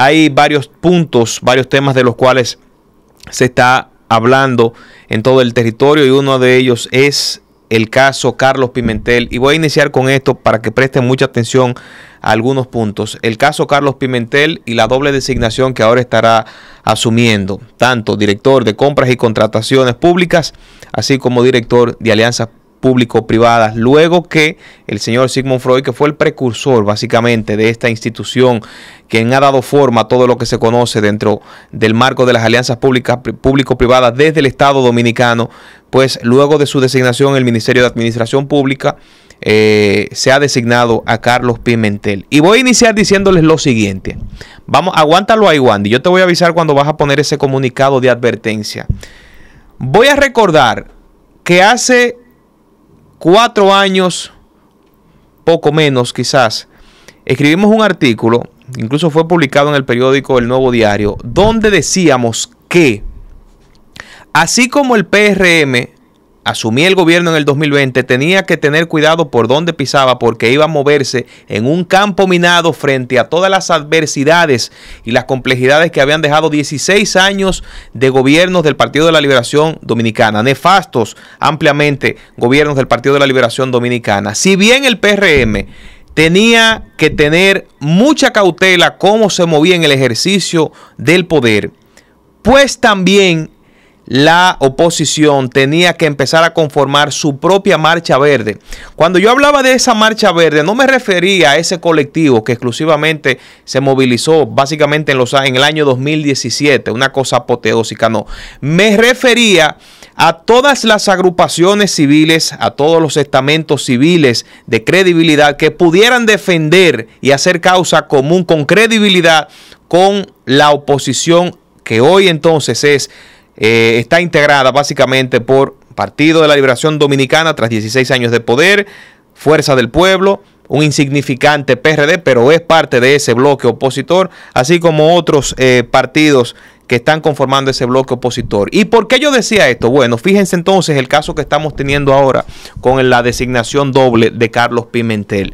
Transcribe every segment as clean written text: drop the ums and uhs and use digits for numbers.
hay varios puntos, varios temas de los cuales se está hablando en todo el territorio, y uno de ellos es el caso Carlos Pimentel. Y voy a iniciar con esto para que presten mucha atención a algunos puntos. El caso Carlos Pimentel y la doble designación que ahora estará asumiendo, tanto director de compras y contrataciones públicas, así como director de alianzas público-privadas, luego que el señor Sigmund Freud, que fue el precursor básicamente de esta institución, quien ha dado forma a todo lo que se conoce dentro del marco de las alianzas público-privadas desde el Estado Dominicano, pues luego de su designación el Ministerio de Administración Pública se ha designado a Carlos Pimentel. Y voy a iniciar diciéndoles lo siguiente. Vamos, aguántalo ahí, Wandy. Yo te voy a avisar cuando vas a poner ese comunicado de advertencia. Voy a recordar que hace 4 años, poco menos quizás, escribimos un artículo, incluso fue publicado en el periódico El Nuevo Diario, donde decíamos que así como el PRM asumía el gobierno en el 2020, tenía que tener cuidado por dónde pisaba, porque iba a moverse en un campo minado frente a todas las adversidades y las complejidades que habían dejado 16 años de gobiernos del Partido de la Liberación Dominicana, nefastos ampliamente gobiernos del Partido de la Liberación Dominicana. Si bien el PRM tenía que tener mucha cautela cómo se movía en el ejercicio del poder, pues también la oposición tenía que empezar a conformar su propia marcha verde. Cuando yo hablaba de esa marcha verde, no me refería a ese colectivo que exclusivamente se movilizó básicamente en el año 2017, una cosa apoteósica, no. Me refería a todas las agrupaciones civiles, a todos los estamentos civiles de credibilidad que pudieran defender y hacer causa común con credibilidad con la oposición, que hoy entonces está integrada básicamente por Partido de la Liberación Dominicana tras 16 años de poder, Fuerza del Pueblo, un insignificante PRD, pero es parte de ese bloque opositor, así como otros partidos que están conformando ese bloque opositor. ¿Y por qué yo decía esto? Bueno, fíjense entonces el caso que estamos teniendo ahora con la designación doble de Carlos Pimentel.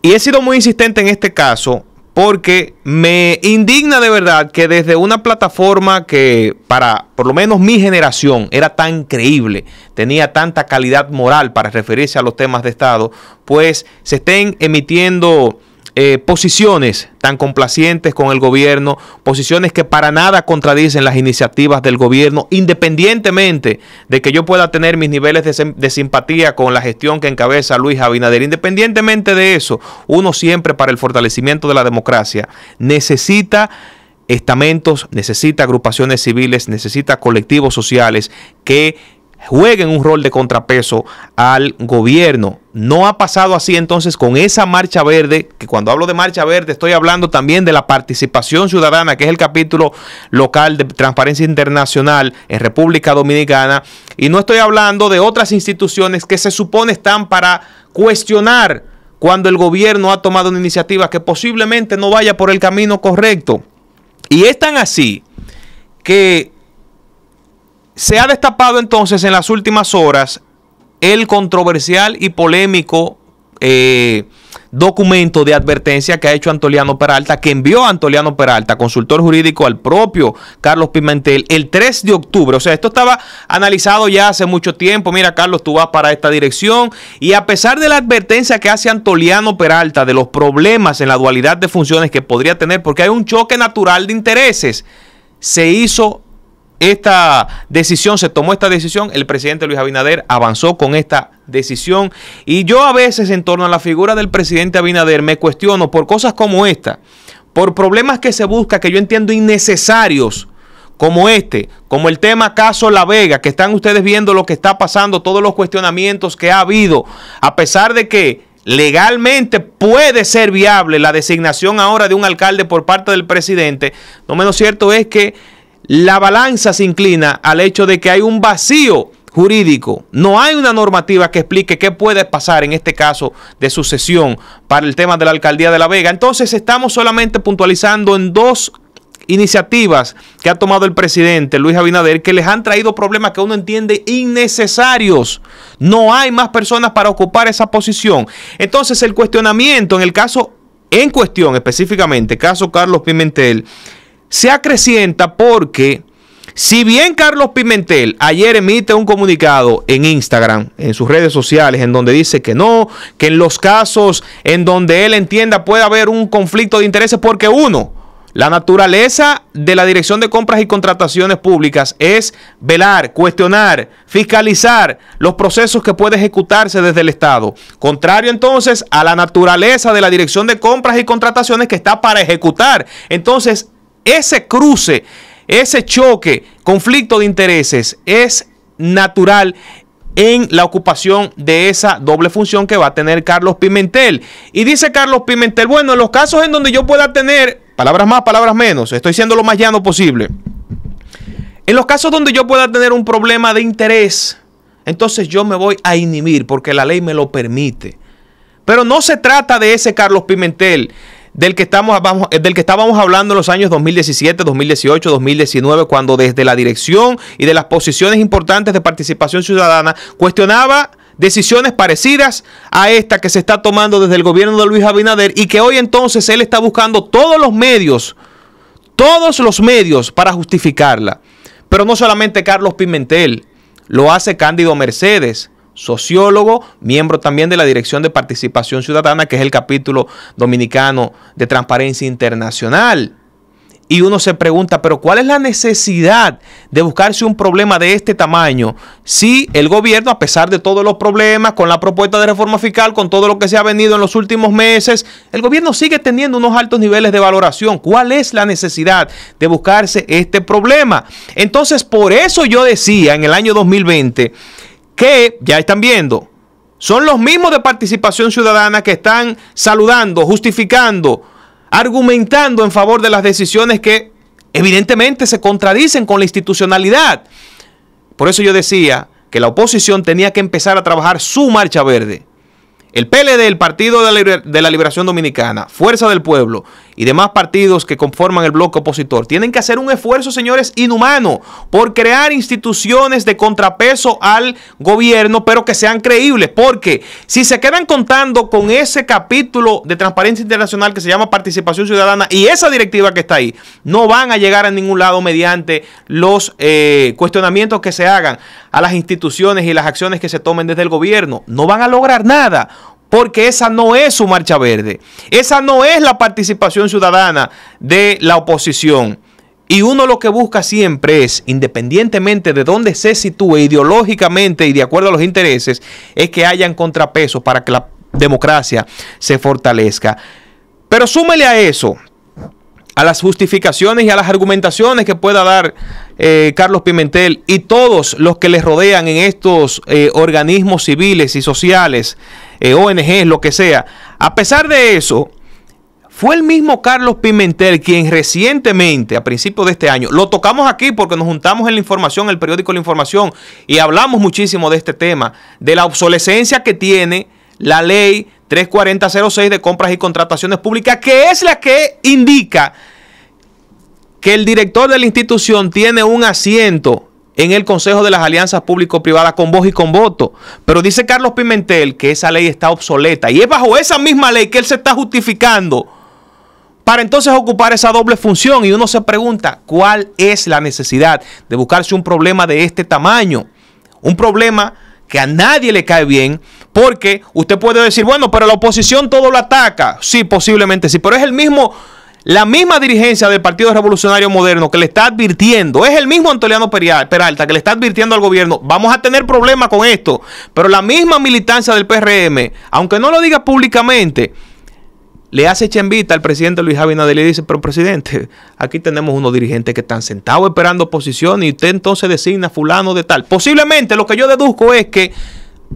Y he sido muy insistente en este caso porque me indigna de verdad que desde una plataforma que para por lo menos mi generación era tan creíble, tenía tanta calidad moral para referirse a los temas de Estado, pues se estén emitiendo posiciones tan complacientes con el gobierno, posiciones que para nada contradicen las iniciativas del gobierno, independientemente de que yo pueda tener mis niveles de simpatía con la gestión que encabeza Luis Abinader. Independientemente de eso, uno siempre, para el fortalecimiento de la democracia, necesita estamentos, necesita agrupaciones civiles, necesita colectivos sociales que jueguen un rol de contrapeso al gobierno. No ha pasado así entonces con esa marcha verde, que cuando hablo de marcha verde estoy hablando también de la participación ciudadana, que es el capítulo local de Transparencia Internacional en República Dominicana, y no estoy hablando de otras instituciones que se supone están para cuestionar cuando el gobierno ha tomado una iniciativa que posiblemente no vaya por el camino correcto. Y es tan así que se ha destapado entonces en las últimas horas el controversial y polémico documento de advertencia que ha hecho Antoliano Peralta, que envió a Antoliano Peralta, consultor jurídico, al propio Carlos Pimentel el 3 de octubre. O sea, esto estaba analizado ya hace mucho tiempo. Mira, Carlos, tú vas para esta dirección. Y a pesar de la advertencia que hace Antoliano Peralta de los problemas en la dualidad de funciones que podría tener, porque hay un choque natural de intereses, se hizo esta decisión, se tomó esta decisión, el presidente Luis Abinader avanzó con esta decisión, y yo a veces en torno a la figura del presidente Abinader me cuestiono por cosas como esta, por problemas que se busca, que yo entiendo innecesarios, como como el tema caso La Vega, que están ustedes viendo lo que está pasando, todos los cuestionamientos que ha habido, a pesar de que legalmente puede ser viable la designación ahora de un alcalde por parte del presidente. No menos cierto es que la balanza se inclina al hecho de que hay un vacío jurídico. No hay una normativa que explique qué puede pasar en este caso de sucesión para el tema de la alcaldía de La Vega. Entonces estamos solamente puntualizando en dos iniciativas que ha tomado el presidente Luis Abinader, que les han traído problemas que uno entiende innecesarios. No hay más personas para ocupar esa posición. Entonces el cuestionamiento en el caso en cuestión específicamente, caso Carlos Pimentel, se acrecienta porque si bien Carlos Pimentel ayer emite un comunicado en Instagram, en sus redes sociales, en donde dice que no, que en los casos en donde él entienda puede haber un conflicto de intereses, porque uno, la naturaleza de la Dirección de Compras y Contrataciones Públicas es velar, cuestionar, fiscalizar los procesos que puede ejecutarse desde el Estado. Contrario entonces a la naturaleza de la Dirección de Compras y Contrataciones, que está para ejecutar. Entonces, ese cruce, ese choque, conflicto de intereses es natural en la ocupación de esa doble función que va a tener Carlos Pimentel. Y dice Carlos Pimentel, bueno, en los casos en donde yo pueda tener, palabras más, palabras menos, estoy siendo lo más llano posible, en los casos donde yo pueda tener un problema de interés, entonces yo me voy a inhibir porque la ley me lo permite. Pero no se trata de ese Carlos Pimentel del que estábamos hablando en los años 2017, 2018, 2019, cuando desde la dirección y de las posiciones importantes de participación ciudadana cuestionaba decisiones parecidas a esta que se está tomando desde el gobierno de Luis Abinader, y que hoy entonces él está buscando todos los medios para justificarla. Pero no solamente Carlos Pimentel, lo hace Cándido Mercedes, sociólogo, miembro también de la Dirección de Participación Ciudadana, que es el capítulo dominicano de Transparencia Internacional. Y uno se pregunta, pero ¿cuál es la necesidad de buscarse un problema de este tamaño si el gobierno, a pesar de todos los problemas, con la propuesta de reforma fiscal, con todo lo que se ha venido en los últimos meses, el gobierno sigue teniendo unos altos niveles de valoración? ¿Cuál es la necesidad de buscarse este problema? Entonces, por eso yo decía en el año 2020 que, ya están viendo, son los mismos de Participación Ciudadana que están saludando, justificando, argumentando en favor de las decisiones que evidentemente se contradicen con la institucionalidad. Por eso yo decía que la oposición tenía que empezar a trabajar su marcha verde. El PLD, el Partido de la Liberación Dominicana, Fuerza del Pueblo y demás partidos que conforman el bloque opositor tienen que hacer un esfuerzo, señores, inhumano por crear instituciones de contrapeso al gobierno, pero que sean creíbles, porque si se quedan contando con ese capítulo de Transparencia Internacional que se llama Participación Ciudadana y esa directiva que está ahí, no van a llegar a ningún lado mediante los cuestionamientos que se hagan a las instituciones y las acciones que se tomen desde el gobierno. No van a lograr nada, porque esa no es su marcha verde. Esa no es la participación ciudadana de la oposición. Y uno lo que busca siempre es, independientemente de dónde se sitúe ideológicamente y de acuerdo a los intereses, es que hayan contrapesos para que la democracia se fortalezca. Pero súmele a eso, a las justificaciones y a las argumentaciones que pueda dar Carlos Pimentel y todos los que les rodean en estos organismos civiles y sociales, ONGs, lo que sea. A pesar de eso, fue el mismo Carlos Pimentel quien recientemente, a principios de este año, lo tocamos aquí porque nos juntamos en La Información, el periódico La Información, y hablamos muchísimo de este tema, de la obsolescencia que tiene la ley 34006 de compras y contrataciones públicas, que es la que indica que el director de la institución tiene un asiento en el Consejo de las Alianzas Público-Privadas con voz y con voto. Pero dice Carlos Pimentel que esa ley está obsoleta, y es bajo esa misma ley que él se está justificando para entonces ocupar esa doble función. Y uno se pregunta, ¿cuál es la necesidad de buscarse un problema de este tamaño? Un problema que a nadie le cae bien, porque usted puede decir, bueno, pero la oposición todo lo ataca. Sí, posiblemente sí, pero es la misma dirigencia del Partido Revolucionario Moderno que le está advirtiendo, es el mismo Antoliano Peralta que le está advirtiendo al gobierno, vamos a tener problemas con esto. Pero la misma militancia del PRM, aunque no lo diga públicamente, le hace chembita al presidente Luis Abinader y le dice, pero presidente, aquí tenemos unos dirigentes que están sentados esperando posición y usted entonces designa fulano de tal. Posiblemente lo que yo deduzco es que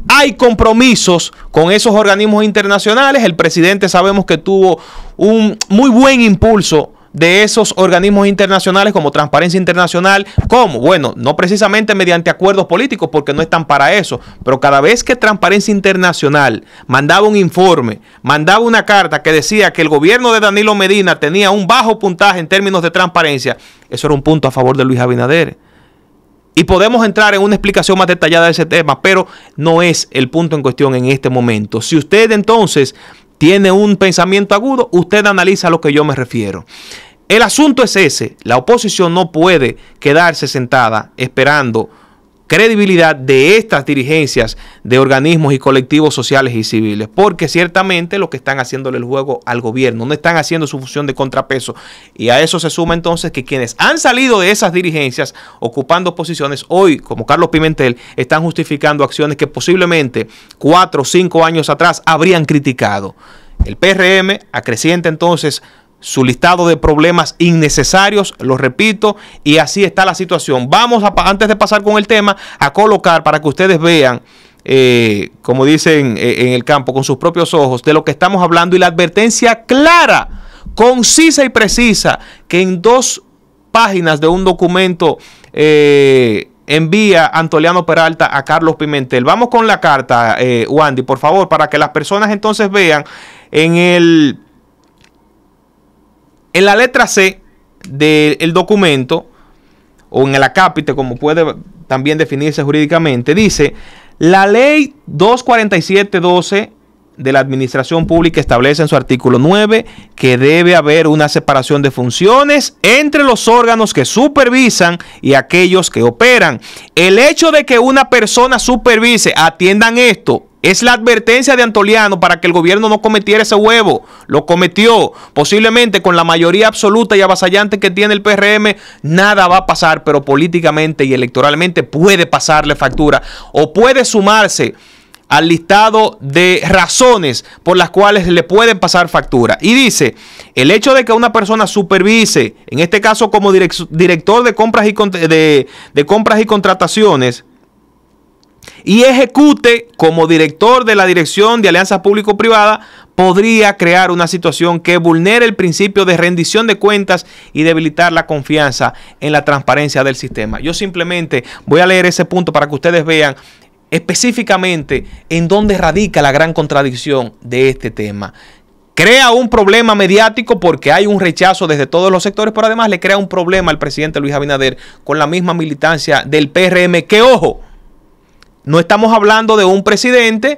hay compromisos con esos organismos internacionales. El presidente sabemos que tuvo un muy buen impulso de esos organismos internacionales como Transparencia Internacional. ¿Cómo? Bueno, no precisamente mediante acuerdos políticos, porque no están para eso, pero cada vez que Transparencia Internacional mandaba un informe, mandaba una carta que decía que el gobierno de Danilo Medina tenía un bajo puntaje en términos de transparencia, eso era un punto a favor de Luis Abinader. Y podemos entrar en una explicación más detallada de ese tema, pero no es el punto en cuestión en este momento. Si usted entonces tiene un pensamiento agudo, usted analiza a lo que yo me refiero. El asunto es ese, la oposición no puede quedarse sentada esperando credibilidad de estas dirigencias de organismos y colectivos sociales y civiles, porque ciertamente lo que están haciéndole el juego al gobierno, no están haciendo su función de contrapeso, y a eso se suma entonces que quienes han salido de esas dirigencias ocupando posiciones hoy, como Carlos Pimentel, están justificando acciones que posiblemente 4 o 5 años atrás habrían criticado. El PRM acrecienta entonces su listado de problemas innecesarios, lo repito, y así está la situación. Vamos, antes de pasar con el tema, a colocar para que ustedes vean, como dicen en el campo, con sus propios ojos, de lo que estamos hablando y la advertencia clara, concisa y precisa, que en 2 páginas de un documento envía Antoliano Peralta a Carlos Pimentel. Vamos con la carta, Wandy, por favor, para que las personas entonces vean en la letra C del documento, o en el acápite, como puede también definirse jurídicamente, dice: la ley 247-12 de la Administración Pública establece en su artículo 9 que debe haber una separación de funciones entre los órganos que supervisan y aquellos que operan. El hecho de que una persona supervise, atiendan esto, es la advertencia de Antoliano para que el gobierno no cometiera ese huevo. Lo cometió. Posiblemente con la mayoría absoluta y avasallante que tiene el PRM, nada va a pasar, pero políticamente y electoralmente puede pasarle factura o puede sumarse al listado de razones por las cuales le pueden pasar factura. Y dice: el hecho de que una persona supervise, en este caso como director de compras y contrataciones, y ejecute como director de la Dirección de Alianzas Público-Privada, podría crear una situación que vulnere el principio de rendición de cuentas y debilitar la confianza en la transparencia del sistema. Yo simplemente voy a leer ese punto para que ustedes vean específicamente en dónde radica la gran contradicción de este tema. Crea un problema mediático porque hay un rechazo desde todos los sectores, pero además le crea un problema al presidente Luis Abinader con la misma militancia del PRM, que, ojo, no estamos hablando de un presidente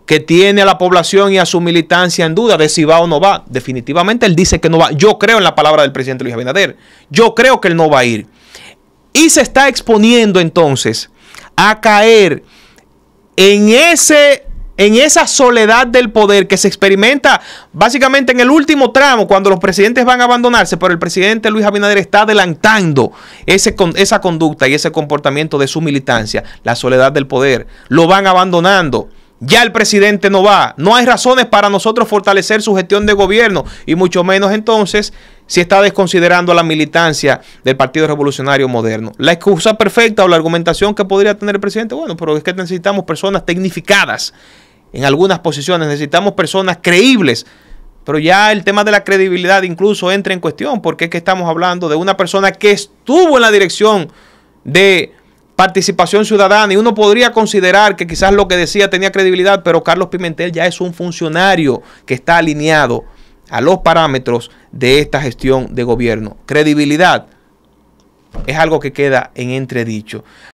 que tiene a la población y a su militancia en duda de si va o no va. Definitivamente él dice que no va. Yo creo en la palabra del presidente Luis Abinader. Yo creo que él no va a ir. Y se está exponiendo entonces a caer en esa soledad del poder que se experimenta básicamente en el último tramo, cuando los presidentes van a abandonarse, pero el presidente Luis Abinader está adelantando esa conducta y ese comportamiento de su militancia. La soledad del poder. Lo van abandonando. Ya el presidente no va. No hay razones para nosotros fortalecer su gestión de gobierno, y mucho menos entonces si está desconsiderando a la militancia del Partido Revolucionario Moderno. La excusa perfecta o la argumentación que podría tener el presidente: bueno, pero es que necesitamos personas tecnificadas en algunas posiciones, necesitamos personas creíbles. Pero ya el tema de la credibilidad incluso entra en cuestión, porque es que estamos hablando de una persona que estuvo en la dirección de Participación Ciudadana, y uno podría considerar que quizás lo que decía tenía credibilidad, pero Carlos Pimentel ya es un funcionario que está alineado a los parámetros de esta gestión de gobierno. Credibilidad es algo que queda en entredicho.